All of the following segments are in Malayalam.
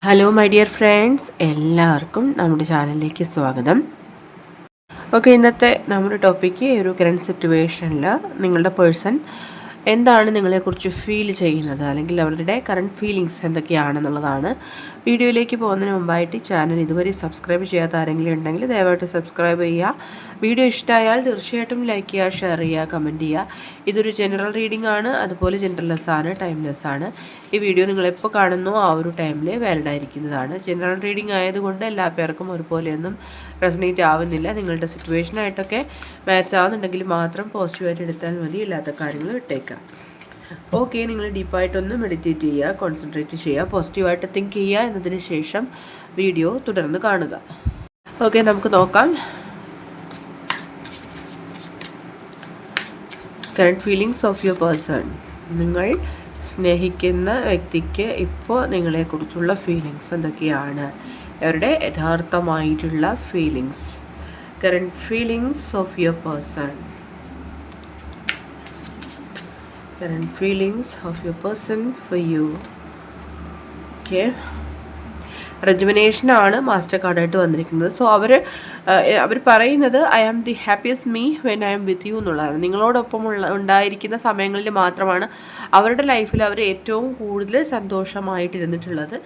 ഹലോ മൈ ഡിയർ ഫ്രണ്ട്സ്, എല്ലാവർക്കും നമ്മുടെ ചാനലിലേക്ക് സ്വാഗതം. ഓക്കെ, ഇന്നത്തെ നമ്മുടെ ടോപ്പിക്ക് ഒരു കറൻറ്റ് സിറ്റുവേഷനിൽ നിങ്ങളുടെ പേഴ്സൺ എന്താണ് നിങ്ങളെക്കുറിച്ച് ഫീൽ ചെയ്യുന്നത്, അല്ലെങ്കിൽ അവരുടെ കറണ്ട് ഫീലിങ്സ് എന്തൊക്കെയാണെന്നുള്ളതാണ്. വീഡിയോയിലേക്ക് പോകുന്നതിന് മുമ്പായിട്ട് ചാനൽ ഇതുവരെ സബ്സ്ക്രൈബ് ചെയ്യാത്ത ആരെങ്കിലും ഉണ്ടെങ്കിൽ ദയവായിട്ട് സബ്സ്ക്രൈബ് ചെയ്യുക. വീഡിയോ ഇഷ്ടമായാൽ തീർച്ചയായിട്ടും ലൈക്ക് ചെയ്യുക, ഷെയർ ചെയ്യുക, കമൻറ്റ് ചെയ്യുക. ഇതൊരു ജനറൽ റീഡിംഗ് ആണ്, അതുപോലെ ജെൻഡർലെസ് ആണ്, ടൈംലെസ് ആണ്. ഈ വീഡിയോ നിങ്ങളെപ്പോൾ കാണുന്നോ ആ ഒരു ടൈമിൽ വാലിഡ് ആയിരിക്കുന്നതാണ്. ജനറൽ റീഡിംഗ് ആയതുകൊണ്ട് എല്ലാ പേർക്കും ഒരുപോലെയൊന്നും റെസനേറ്റ് ആവുന്നില്ല. നിങ്ങളുടെ സിറ്റുവേഷനായിട്ടൊക്കെ മാച്ച് ആവുന്നുണ്ടെങ്കിൽ മാത്രം പോസിറ്റീവായിട്ട് എടുത്താൽ മതി, ഇല്ലാത്ത കാര്യങ്ങൾ വിട്ടേക്കാം. ഓക്കെ, നിങ്ങൾ ഡീപ്പായിട്ടൊന്ന് മെഡിറ്റേറ്റ് ചെയ്യുക, കോൺസെൻട്രേറ്റ് ചെയ്യുക, പോസിറ്റീവായിട്ട് തിങ്ക് ചെയ്യുക. എന്നതിന് ശേഷം വീഡിയോ തുടർന്ന് കാണുക. ഓക്കെ, നമുക്ക് നോക്കാം. Current feelings of your person. നിങ്ങൾ സ്നേഹിക്കുന്ന വ്യക്തിക്ക് ഇപ്പോൾ നിങ്ങളെക്കുറിച്ചുള്ള ഫീലിങ്സ് എന്തൊക്കെയാണ്? അവരുടെ യഥാർത്ഥമായിട്ടുള്ള feelings. Current feelings of your person. Current feelings of your person for you. Okay, റെജുമിനേഷനാണ് മാസ്റ്റർ കാർഡായിട്ട് വന്നിരിക്കുന്നത്. സോ അവർ പറയുന്നത് I am the happiest me when I am with you എന്നുള്ളതാണ്. നിങ്ങളോടൊപ്പം ഉണ്ടായിരിക്കുന്ന സമയങ്ങളിൽ മാത്രമാണ് അവരുടെ ലൈഫിൽ അവർ ഏറ്റവും കൂടുതൽ സന്തോഷമായിട്ടിരുന്നിട്ടുള്ളത്.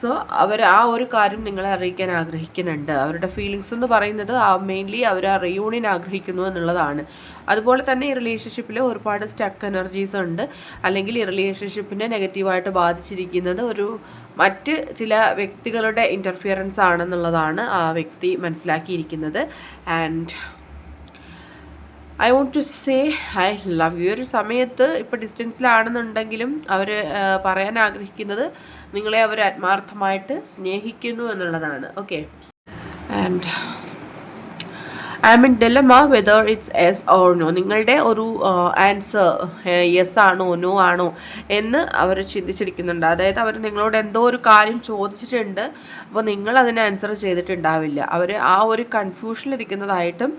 സോ അവർ ആ ഒരു കാര്യം നിങ്ങളെ അറിയിക്കാൻ ആഗ്രഹിക്കുന്നുണ്ട്. അവരുടെ ഫീലിങ്സ് എന്ന് പറയുന്നത് മെയിൻലി അവർ ആ റിയൂണിയൻ ആഗ്രഹിക്കുന്നു എന്നുള്ളതാണ്. അതുപോലെ തന്നെ ഈ റിലേഷൻഷിപ്പിൽ ഒരുപാട് സ്റ്റക്ക് എനർജീസ് ഉണ്ട്, അല്ലെങ്കിൽ ഈ റിലേഷൻഷിപ്പിനെ നെഗറ്റീവായിട്ട് ബാധിച്ചിരിക്കുന്നത് മറ്റ് ചില വ്യക്തികളുടെ ഇൻ്റർഫിയറൻസ് ആണെന്നുള്ളതാണ് ആ വ്യക്തി മനസ്സിലാക്കിയിരിക്കുന്നത്. And I want to say I love you. ഒരു സമയത്ത് ഇപ്പോൾ ഡിസ്റ്റൻസിലാണെന്നുണ്ടെങ്കിലും അവർ പറയാൻ ആഗ്രഹിക്കുന്നത് നിങ്ങളെ അവർ ആത്മാർത്ഥമായിട്ട് സ്നേഹിക്കുന്നു എന്നുള്ളതാണ്. Okay, and I am in dilemma whether it's yes or no. നിങ്ങളുടെ ഒരു ആൻസർ യെസ് ആണോ നോ ആണോ എന്ന് അവർ ചിന്തിച്ചിരിക്കുന്നുണ്ട്. അതായത് അവർ നിങ്ങളോട് എന്തോ ഒരു കാര്യം ചോദിച്ചിട്ടുണ്ട്, അപ്പോൾ നിങ്ങൾ അതിന് ആൻസർ ചെയ്തിട്ടുണ്ടാവില്ല. അവർ ആ ഒരു കൺഫ്യൂഷനിലിരിക്കുന്നതായിട്ടും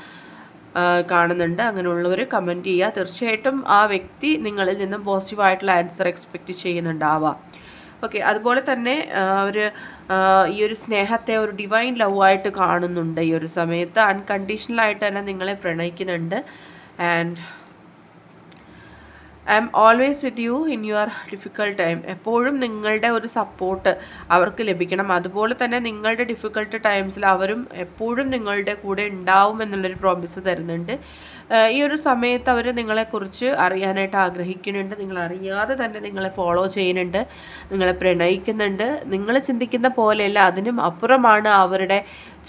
കാണുന്നുണ്ട്. അങ്ങനെയുള്ളവർ കമൻറ്റ് ചെയ്യുക. തീർച്ചയായിട്ടും ആ വ്യക്തി നിങ്ങളിൽ നിന്നും പോസിറ്റീവായിട്ടുള്ള ആൻസർ എക്സ്പെക്റ്റ് ചെയ്യുന്നുണ്ടാവാം. ഓക്കെ, അതുപോലെ തന്നെ അവർ ഈ ഒരു സ്നേഹത്തെ ഒരു ഡിവൈൻ ലവ് ആയിട്ട് കാണുന്നുണ്ട്. ഈ ഒരു സമയത്ത് അൺകണ്ടീഷണലായിട്ട് തന്നെ നിങ്ങളെ പ്രണയിക്കുന്നുണ്ട്. And I am always with you in your difficult time. എപ്പോഴും നിങ്ങളുടെ ഒരു സപ്പോർട്ട് അവർക്ക് ലഭിക്കണം. അതുപോലെ തന്നെ നിങ്ങളുടെ ഡിഫിക്കൽട്ട് ടൈംസിൽ അവരും എപ്പോഴും നിങ്ങളുടെ കൂടെ ഉണ്ടാവും എന്നുള്ളൊരു പ്രോമിസ് തരുന്നുണ്ട്. ഈ ഒരു സമയത്ത് അവർ നിങ്ങളെക്കുറിച്ച് അറിയാനായിട്ട് ആഗ്രഹിക്കുന്നുണ്ട്. നിങ്ങളറിയാതെ തന്നെ നിങ്ങളെ ഫോളോ ചെയ്യുന്നുണ്ട്, നിങ്ങളെ പ്രണയിക്കുന്നുണ്ട്. നിങ്ങൾ ചിന്തിക്കുന്ന പോലെയല്ല, അതിനും അപ്പുറമാണ് അവരുടെ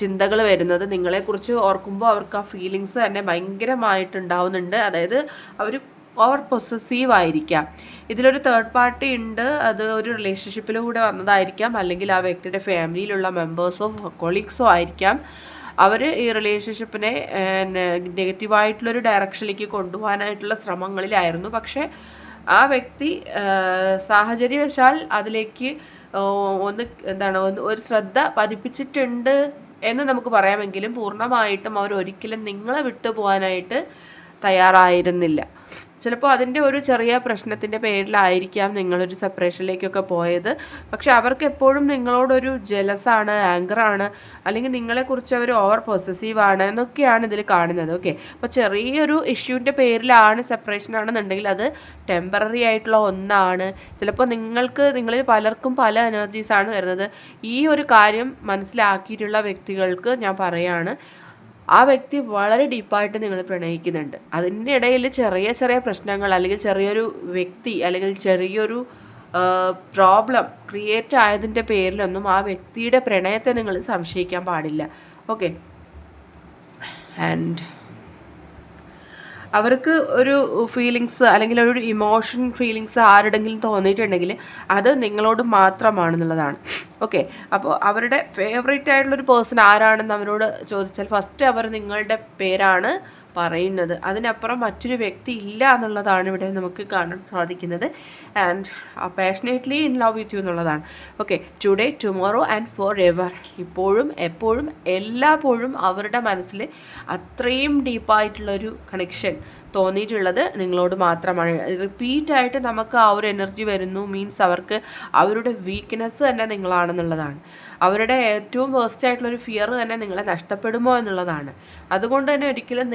ചിന്തകൾ വരുന്നത്. നിങ്ങളെക്കുറിച്ച് ഓർക്കുമ്പോൾ അവർക്ക് ആ ഫീലിങ്സ് തന്നെ ഭയങ്കരമായിട്ടുണ്ടാവുന്നുണ്ട്. അതായത് അവർ പൊസസീവ് ആയിരിക്കാം. ഇതിലൊരു തേർഡ് പാർട്ടി ഉണ്ട്, അത് ഒരു റിലേഷൻഷിപ്പിലൂടെ വന്നതായിരിക്കാം, അല്ലെങ്കിൽ ആ വ്യക്തിയുടെ ഫാമിലിയിലുള്ള മെമ്പേഴ്സോ കൊളീഗ്സോ ആയിരിക്കാം. അവർ ഈ റിലേഷൻഷിപ്പിനെ നെഗറ്റീവായിട്ടുള്ളൊരു ഡയറക്ഷനിലേക്ക് കൊണ്ടുപോകാനായിട്ടുള്ള ശ്രമങ്ങളിലായിരുന്നു. പക്ഷേ ആ വ്യക്തി സാഹചര്യവശാൽ അതിലേക്ക് ഒരു ശ്രദ്ധ പതിപ്പിച്ചിട്ടുണ്ട് എന്ന് നമുക്ക് പറയാമെങ്കിലും പൂർണ്ണമായിട്ടും അവർ ഒരിക്കലും നിങ്ങളെ വിട്ടു പോകാനായിട്ട് തയ്യാറായിരുന്നില്ല. ചിലപ്പോൾ അതിൻ്റെ ഒരു ചെറിയ പ്രശ്നത്തിൻ്റെ പേരിലായിരിക്കാം നിങ്ങളൊരു സെപ്പറേഷനിലേക്കൊക്കെ പോയത്. പക്ഷെ അവർക്ക് എപ്പോഴും നിങ്ങളോടൊരു ജലസാണ്, ആങ്കറാണ്, അല്ലെങ്കിൽ നിങ്ങളെക്കുറിച്ച് അവർ ഓവർ പൊസസീവാണ് എന്നൊക്കെയാണ് ഇതിൽ കാണുന്നത്. ഓക്കെ, അപ്പോൾ ചെറിയൊരു ഇഷ്യൂവിൻ്റെ പേരിലാണ് സെപ്പറേഷൻ ആണെന്നുണ്ടെങ്കിൽ അത് ടെമ്പററി ആയിട്ടുള്ള ഒന്നാണ്. ചിലപ്പോൾ നിങ്ങളിൽ പലർക്കും പല എനർജീസാണ് വരുന്നത്. ഈ ഒരു കാര്യം മനസ്സിലാക്കിയിട്ടുള്ള വ്യക്തികൾക്ക് ഞാൻ പറയാണ്, ആ വ്യക്തി വളരെ ഡീപ്പായിട്ട് നിങ്ങൾ പ്രണയിക്കുന്നുണ്ട്. അതിൻ്റെ ഇടയിൽ ചെറിയ ചെറിയ പ്രശ്നങ്ങൾ, അല്ലെങ്കിൽ ചെറിയൊരു വ്യക്തി, അല്ലെങ്കിൽ ചെറിയൊരു പ്രോബ്ലം ക്രിയേറ്റ് ആയതിൻ്റെ പേരിലൊന്നും ആ വ്യക്തിയുടെ പ്രണയത്തെ നിങ്ങൾ സംശയിക്കാൻ പാടില്ല. ഓക്കെ, ആൻഡ് അവർക്ക് ഒരു ഫീലിങ്സ്, അല്ലെങ്കിൽ ഒരു ഇമോഷൻ ഫീലിങ്സ് ആരുടെങ്കിലും തോന്നിയിട്ടുണ്ടെങ്കിൽ അത് നിങ്ങളോട് മാത്രമാണെന്നുള്ളതാണ്. ഓക്കെ, അപ്പോൾ അവരുടെ ഫേവറേറ്റ് ആയിട്ടുള്ളൊരു പേഴ്സൺ ആരാണെന്ന് അവരോട് ചോദിച്ചാൽ ഫസ്റ്റ് അവർ നിങ്ങളുടെ പേരാണ് പറയുന്നത്. അതിനപ്പുറം മറ്റൊരു വ്യക്തി ഇല്ല എന്നുള്ളതാണ് ഇവിടെ നമുക്ക് കാണാൻ സാധിക്കുന്നത്. And passionately in love with you എന്നുള്ളതാണ്. Okay, today, tomorrow and forever. ഇപ്പോഴും എപ്പോഴും എല്ലാപ്പോഴും അവരുടെ മനസ്സിൽ അത്രയും ഡീപ്പായിട്ടുള്ളൊരു കണക്ഷൻ തോന്നിയിട്ടുള്ളത് നിങ്ങളോട് മാത്രമാണ്. റിപ്പീറ്റായിട്ട് നമുക്ക് ആ ഒരു എനർജി വരുന്നു മീൻസ് അവർക്ക് അവരുടെ വീക്ക്നെസ് തന്നെ നിങ്ങളാണെന്നുള്ളതാണ്. അവരുടെ ഏറ്റവും വേസ്റ്റ് ആയിട്ടുള്ളൊരു ഫിയർ തന്നെ നിങ്ങളെ നഷ്ടപ്പെടുമോ എന്നുള്ളതാണ്. അതുകൊണ്ട് തന്നെ ഒരിക്കലും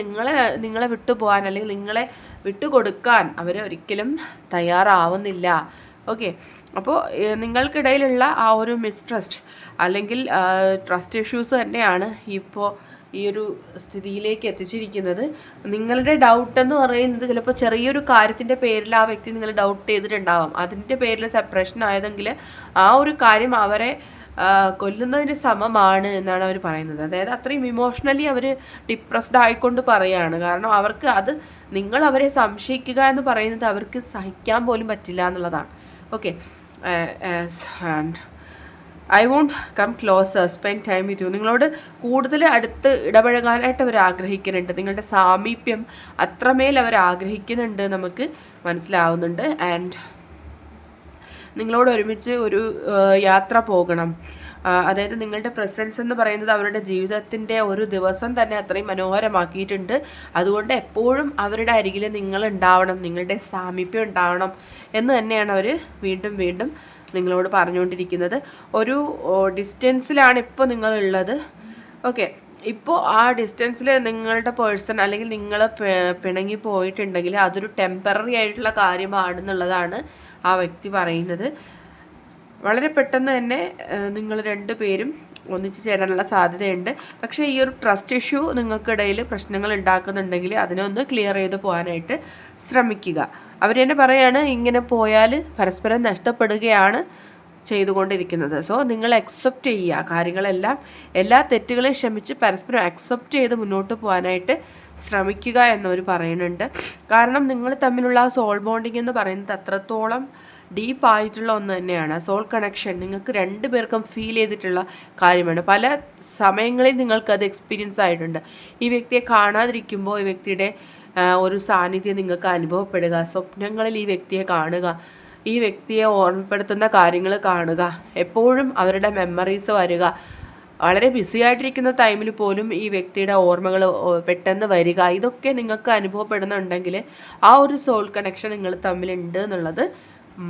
നിങ്ങളെ വിട്ടുപോകാൻ അല്ലെങ്കിൽ നിങ്ങളെ വിട്ടുകൊടുക്കാൻ അവർ ഒരിക്കലും തയ്യാറാവുന്നില്ല. ഓക്കെ, അപ്പോൾ നിങ്ങൾക്കിടയിലുള്ള ആ ഒരു മിസ്ട്രസ്റ്റ് അല്ലെങ്കിൽ ട്രസ്റ്റ് ഇഷ്യൂസ് തന്നെയാണ് ഇപ്പോൾ ഈ ഒരു സ്ഥിതിയിലേക്ക് എത്തിച്ചിരിക്കുന്നത്. നിങ്ങളുടെ ഡൗട്ട് എന്ന് പറയുന്നത് ചിലപ്പോൾ ചെറിയൊരു കാര്യത്തിൻ്റെ പേരിൽ ആ വ്യക്തി നിങ്ങൾ ഡൗട്ട് ചെയ്തിട്ടുണ്ടാവാം. അതിൻ്റെ പേരിൽ സെപ്പറേഷൻ ആയതെങ്കിൽ ആ ഒരു കാര്യം അവരെ കൊല്ലുന്നതിന് സമമാണ് എന്നാണ് അവർ പറയുന്നത്. അതായത് അത്രയും ഇമോഷണലി അവർ ഡിപ്രസ്ഡ് ആയിക്കൊണ്ട് പറയുകയാണ്. കാരണം അവർക്ക് അത് നിങ്ങൾ അവരെ സംശയിക്കുക എന്ന് പറയുന്നത് അവർക്ക് സഹിക്കാൻ പോലും പറ്റില്ല എന്നുള്ളതാണ്. Okay, and I won't come closer spend time with you. നിങ്ങളോട് കൂടുതൽ അടുത്ത് ഇടപഴകാനായിട്ട് അവർ ആഗ്രഹിക്കുന്നുണ്ട്. നിങ്ങളുടെ സാമീപ്യം അത്രമേൽ അവർ ആഗ്രഹിക്കുന്നുണ്ട് നമുക്ക് മനസ്സിലാവുന്നുണ്ട്. ആൻഡ് നിങ്ങളോട് ഒരുമിച്ച് ഒരു യാത്ര പോകണം. അതായത് നിങ്ങളുടെ പ്രസൻസ് എന്ന് പറയുന്നത് അവരുടെ ജീവിതത്തിൻ്റെ ഒരു ദിവസം തന്നെ അത്രയും മനോഹരമാക്കിയിട്ടുണ്ട്. അതുകൊണ്ട് എപ്പോഴും അവരുടെ അരികിൽ നിങ്ങളുണ്ടാവണം, നിങ്ങളുടെ സാമീപ്യം ഉണ്ടാവണം എന്ന് തന്നെയാണ് അവർ വീണ്ടും വീണ്ടും നിങ്ങളോട് പറഞ്ഞുകൊണ്ടിരിക്കുന്നത്. ഒരു ഡിസ്റ്റൻസിലാണ് ഇപ്പോൾ നിങ്ങളുള്ളത്. ഓക്കെ, ഇപ്പോൾ ആ ഡിസ്റ്റൻസിൽ നിങ്ങളുടെ പേഴ്സൺ അല്ലെങ്കിൽ നിങ്ങൾ പിണങ്ങി പോയിട്ടുണ്ടെങ്കിൽ അതൊരു ടെമ്പററി ആയിട്ടുള്ള കാര്യമാണെന്നുള്ളതാണ് ആ വ്യക്തി പറയുന്നത്. വളരെ പെട്ടെന്ന് തന്നെ നിങ്ങൾ രണ്ടുപേരും ഒന്നിച്ചു ചേരാനുള്ള സാധ്യതയുണ്ട്. പക്ഷേ ഈ ഒരു ട്രസ്റ്റ് ഇഷ്യൂ നിങ്ങൾക്കിടയിൽ പ്രശ്നങ്ങൾ ഉണ്ടാക്കുന്നുണ്ടെങ്കിൽ അതിനൊന്ന് ക്ലിയർ ചെയ്ത് പോകാനായിട്ട് ശ്രമിക്കുക. അവർ തന്നെ പറയാണ് ഇങ്ങനെ പോയാൽ പരസ്പരം നഷ്ടപ്പെടുകയാണ് ചെയ്തുകൊണ്ടിരിക്കുന്നത്. സോ നിങ്ങൾ അക്സെപ്റ്റ് ചെയ്യുക കാര്യങ്ങളെല്ലാം, എല്ലാ തെറ്റുകളെയും ക്ഷമിച്ച് പരസ്പരം അക്സെപ്റ്റ് ചെയ്ത് മുന്നോട്ട് പോകാനായിട്ട് ശ്രമിക്കുക എന്നവർ പറയുന്നുണ്ട്. കാരണം നിങ്ങൾ തമ്മിലുള്ള ആ സോൾ ബോണ്ടിങ് എന്ന് പറയുന്നത് അത്രത്തോളം ഡീപ്പായിട്ടുള്ള ഒന്ന് തന്നെയാണ്. സോൾ കണക്ഷൻ നിങ്ങൾക്ക് രണ്ടു പേർക്കും ഫീൽ ചെയ്തിട്ടുള്ള കാര്യമാണ്. പല സമയങ്ങളിൽ നിങ്ങൾക്കത് എക്സ്പീരിയൻസ് ആയിട്ടുണ്ട്. ഈ വ്യക്തിയെ കാണാതിരിക്കുമ്പോൾ ഈ വ്യക്തിയുടെ ഒരു സാന്നിധ്യം നിങ്ങൾക്ക് അനുഭവപ്പെടുക, സ്വപ്നങ്ങളിൽ ഈ വ്യക്തിയെ കാണുക, ഈ വ്യക്തിയെ ഓർമ്മപ്പെടുത്തുന്ന കാര്യങ്ങൾ കാണുക, എപ്പോഴും അവരുടെ മെമ്മറീസ് വരിക, വളരെ ബിസി ആയിട്ടിരിക്കുന്ന ടൈമിൽ പോലും ഈ വ്യക്തിയുടെ ഓർമ്മകൾ പെട്ടെന്ന് വരിക, ഇതൊക്കെ നിങ്ങൾക്ക് അനുഭവപ്പെടുന്നുണ്ടെങ്കിൽ ആ ഒരു സോൾ കണക്ഷൻ നിങ്ങൾ തമ്മിലുണ്ട് എന്നുള്ളത്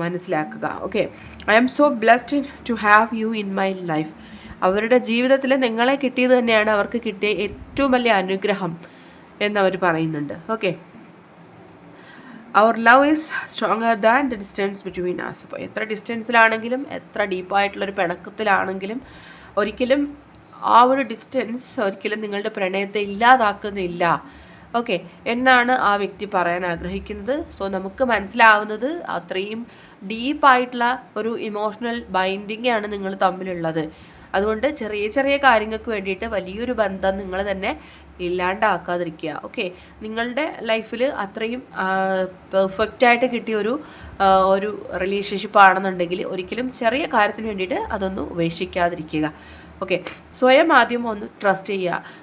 മനസ്സിലാക്കുക. Okay, I am so blessed to have you in my life. അവരുടെ ജീവിതത്തിൽ നിങ്ങളെ കിട്ടിയത് തന്നെയാണ് അവർക്ക് കിട്ടിയ ഏറ്റവും വലിയ അനുഗ്രഹം എന്നവർ പറയുന്നുണ്ട്. Okay, our love is stronger than the distance between us. അപ്പോൾ എത്ര ഡിസ്റ്റൻസിലാണെങ്കിലും എത്ര ഡീപ്പായിട്ടുള്ളൊരു പിണക്കത്തിലാണെങ്കിലും ഒരിക്കലും ആ ഒരു ഡിസ്റ്റൻസ് ഒരിക്കലും നിങ്ങളുടെ പ്രണയത്തെ ഇല്ലാതാക്കുന്നില്ല. ഓക്കെ എന്നാണ് ആ വ്യക്തി പറയാൻ ആഗ്രഹിക്കുന്നത്. സോ നമുക്ക് മനസ്സിലാവുന്നത് അത്രയും ഡീപ്പായിട്ടുള്ള ഒരു ഇമോഷണൽ ബൈൻഡിങ് ആണ് നിങ്ങൾ തമ്മിലുള്ളത്. അതുകൊണ്ട് ചെറിയ ചെറിയ കാര്യങ്ങൾക്ക് വേണ്ടിയിട്ട് വലിയൊരു ബന്ധം നിങ്ങൾ തന്നെ ഇല്ലാണ്ടാക്കാതിരിക്കുക. ഓക്കെ, നിങ്ങളുടെ ലൈഫിൽ അത്രയും പെർഫെക്റ്റായിട്ട് കിട്ടിയ ഒരു റിലേഷൻഷിപ്പ് ആണെന്നുണ്ടെങ്കിൽ ഒരിക്കലും ചെറിയ കാര്യത്തിന് വേണ്ടിയിട്ട് അതൊന്നും ഉപേക്ഷിക്കാതിരിക്കുക. ഓക്കെ, സ്വയം ആദ്യം ഒന്ന് ട്രസ്റ്റ് ചെയ്യുക.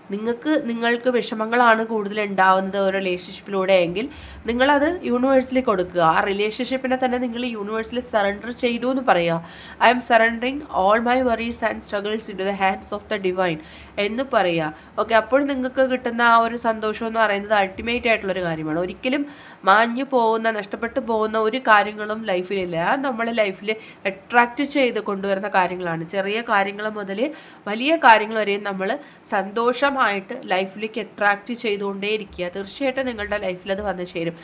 നിങ്ങൾക്ക് വിഷമങ്ങളാണ് കൂടുതൽ ഉണ്ടാവുന്നത് ഒരു റിലേഷൻഷിപ്പിലൂടെ എങ്കിൽ നിങ്ങളത് യൂണിവേഴ്സിൽ കൊടുക്കുക. ആ റിലേഷൻഷിപ്പിനെ തന്നെ നിങ്ങൾ യൂണിവേഴ്സിൽ സറണ്ടർ ചെയ്തു എന്ന് പറയുക. I am surrendering all my worries and struggles into the hands of the divine എന്ന് പറയുക. ഓക്കെ, അപ്പോൾ നിങ്ങൾക്ക് കിട്ടുന്ന ആ ഒരു സന്തോഷം എന്ന് പറയുന്നത് അൾട്ടിമേറ്റ് ആയിട്ടുള്ളൊരു കാര്യമാണ്. ഒരിക്കലും മാഞ്ഞു പോകുന്ന നഷ്ടപ്പെട്ടു പോകുന്ന ഒരു കാര്യങ്ങളും ലൈഫിലില്ല. നമ്മളെ ലൈഫിൽ അട്രാക്റ്റ് ചെയ്ത് കൊണ്ടുവരുന്ന കാര്യങ്ങളാണ്. ചെറിയ കാര്യങ്ങൾ മുതൽ വലിയ കാര്യങ്ങൾ വരെയും നമ്മൾ സന്തോഷമായിട്ട് ലൈഫിലേക്ക് അട്രാക്റ്റ് ചെയ്തുകൊണ്ടേയിരിക്കുക. തീർച്ചയായിട്ടും നിങ്ങളുടെ ലൈഫിൽ അത് വന്നു ചേരും.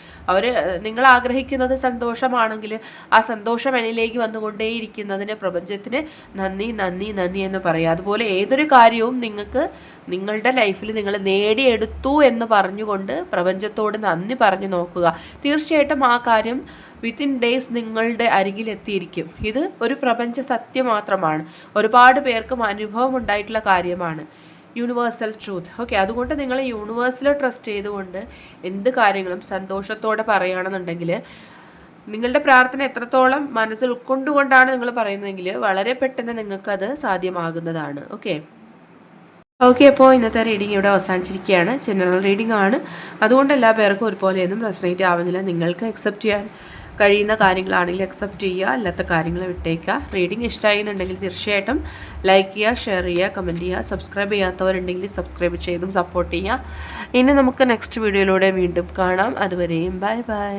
നിങ്ങൾ ആഗ്രഹിക്കുന്നത് സന്തോഷമാണെങ്കിൽ ആ സന്തോഷം എന്നിലേക്ക് വന്നുകൊണ്ടേയിരിക്കുന്നതിന് പ്രപഞ്ചത്തിന് നന്ദി നന്ദി നന്ദി എന്ന് പറയുക. അതുപോലെ ഏതൊരു കാര്യവും നിങ്ങളുടെ ലൈഫിൽ നിങ്ങൾ നേടിയെടുത്തു എന്ന് പറഞ്ഞുകൊണ്ട് പ്രപഞ്ചത്തോട് നന്ദി പറഞ്ഞു നോക്കുക. തീർച്ചയായിട്ടും ആ കാര്യം വിത്തിൻ ഡേയ്സ് നിങ്ങളുടെ അരികിലെത്തിയിരിക്കും. ഇത് ഒരു പ്രപഞ്ച സത്യം മാത്രമാണ്. ഒരുപാട് പേർക്കും അനുഭവം ഉണ്ടായിട്ടുള്ള കാര്യമാണ്. Universal truth. ഓക്കെ, അതുകൊണ്ട് നിങ്ങൾ യൂണിവേഴ്സിൽ ട്രസ്റ്റ് ചെയ്തുകൊണ്ട് എന്ത് കാര്യങ്ങളും സന്തോഷത്തോടെ പറയുകയാണെന്നുണ്ടെങ്കിൽ നിങ്ങളുടെ പ്രാർത്ഥന എത്രത്തോളം മനസ്സിൽ ഉൾക്കൊണ്ടുകൊണ്ടാണ് നിങ്ങൾ പറയുന്നതെങ്കിൽ വളരെ പെട്ടെന്ന് നിങ്ങൾക്കത് സാധ്യമാകുന്നതാണ്. ഓക്കെ, അപ്പോൾ ഇന്നത്തെ റീഡിംഗ് ഇവിടെ അവസാനിച്ചിരിക്കുകയാണ്. ജനറൽ റീഡിംഗ് ആണ്, അതുകൊണ്ട് എല്ലാ പേർക്കും ഒരുപോലെയൊന്നും റെസനേറ്റ് ആവുന്നില്ല. നിങ്ങൾക്ക് അക്സെപ്റ്റ് ചെയ്യാൻ കഴിയുന്ന കാര്യങ്ങളാണെങ്കിൽ അക്സെപ്റ്റ് ചെയ്യുക, അല്ലാത്ത കാര്യങ്ങൾ വിട്ടേക്കുക. റീഡിങ് ഇഷ്ടമായി എന്നുണ്ടെങ്കിൽ തീർച്ചയായിട്ടും ലൈക്ക് ചെയ്യുക, ഷെയർ ചെയ്യുക, കമൻറ്റ് ചെയ്യുക. സബ്സ്ക്രൈബ് ചെയ്യാത്തവരുണ്ടെങ്കിൽ സബ്സ്ക്രൈബ് ചെയ്തും സപ്പോർട്ട് ചെയ്യുക. ഇനി നമുക്ക് നെക്സ്റ്റ് വീഡിയോയിലൂടെ വീണ്ടും കാണാം. അതുവരെയും ബൈ ബൈ.